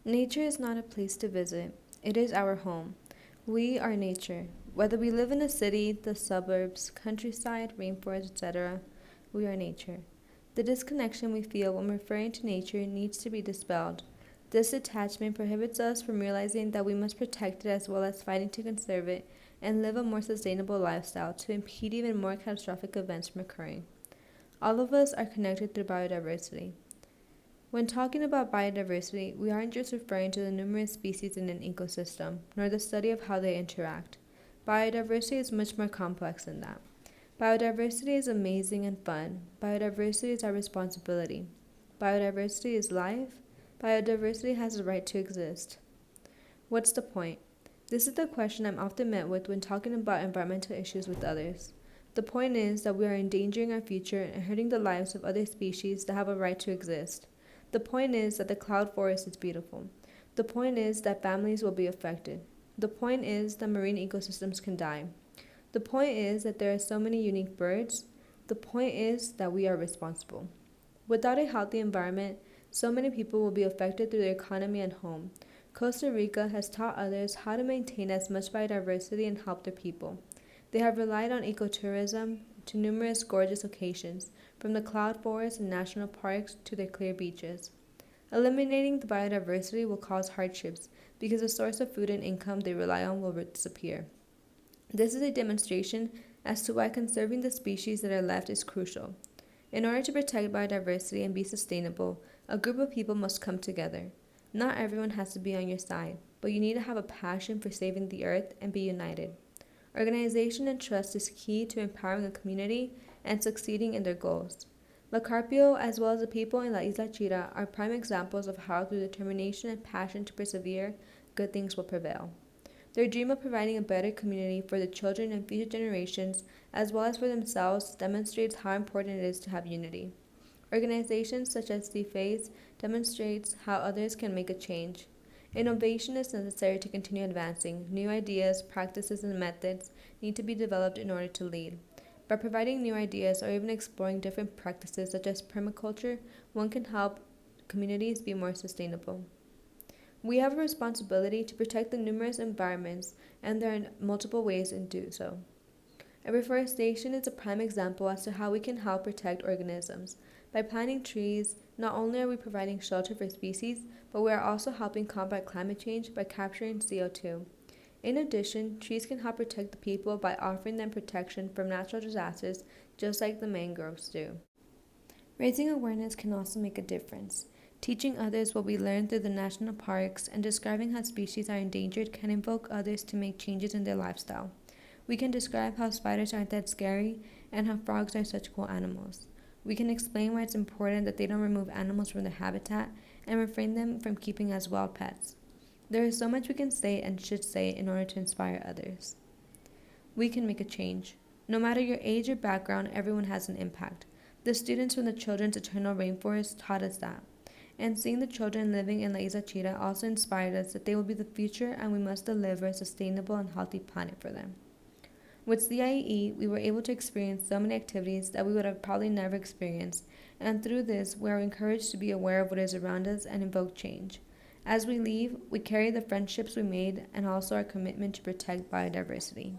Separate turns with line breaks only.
Nature is not a place to visit, it is our home. We are nature. Whether we live in a city, the suburbs, countryside, rainforest, etc., we are nature. The disconnection we feel when referring to nature needs to be dispelled. This detachment prohibits us from realizing that we must protect it as well as fighting to conserve it and live a more sustainable lifestyle to impede even more catastrophic events from occurring. All of us are connected through biodiversity. When talking about biodiversity, we aren't just referring to the numerous species in an ecosystem, nor the study of how they interact. Biodiversity is much more complex than that. Biodiversity is amazing and fun. Biodiversity is our responsibility. Biodiversity is life. Biodiversity has a right to exist. What's the point? This is the question I'm often met with when talking about environmental issues with others. The point is that we are endangering our future and hurting the lives of other species that have a right to exist. The point is that the cloud forest is beautiful. The point is that families will be affected. The point is that marine ecosystems can die. The point is that there are so many unique birds. The point is that we are responsible. Without a healthy environment, so many people will be affected through their economy and home. Costa Rica has taught others how to maintain as much biodiversity and help their people. They have relied on ecotourism to numerous gorgeous locations, from the cloud forests and national parks to their clear beaches. Eliminating the biodiversity will cause hardships because the source of food and income they rely on will disappear. This is a demonstration as to why conserving the species that are left is crucial. In order to protect biodiversity and be sustainable, a group of people must come together. Not everyone has to be on your side, but you need to have a passion for saving the earth and be united. Organization and trust is key to empowering a community and succeeding in their goals. La Carpio, as well as the people in La Isla Chira, are prime examples of how, through determination and passion to persevere, good things will prevail. Their dream of providing a better community for the children and future generations, as well as for themselves, demonstrates how important it is to have unity. Organizations such as CIEE demonstrates how others can make a change. Innovation is necessary to continue advancing. New ideas, practices, and methods need to be developed in order to lead. By providing new ideas or even exploring different practices such as permaculture, one can help communities be more sustainable. We have a responsibility to protect the numerous environments, and there are multiple ways in doing so. Reforestation is a prime example as to how we can help protect organisms. By planting trees, not only are we providing shelter for species, but we are also helping combat climate change by capturing CO2. In addition, trees can help protect the people by offering them protection from natural disasters, just like the mangroves do. Raising awareness can also make a difference. Teaching others what we learn through the national parks and describing how species are endangered can invoke others to make changes in their lifestyle. We can describe how spiders aren't that scary and how frogs are such cool animals. We can explain why it's important that they don't remove animals from their habitat and refrain them from keeping as wild pets. There is so much we can say and should say in order to inspire others. We can make a change. No matter your age or background, everyone has an impact. The students from the Children's Eternal Rainforest taught us that. And seeing the children living in La Isla Chira also inspired us that they will be the future and we must deliver a sustainable and healthy planet for them. With CIEE, we were able to experience so many activities that we would have probably never experienced, and through this, we are encouraged to be aware of what is around us and invoke change. As we leave, we carry the friendships we made and also our commitment to protect biodiversity.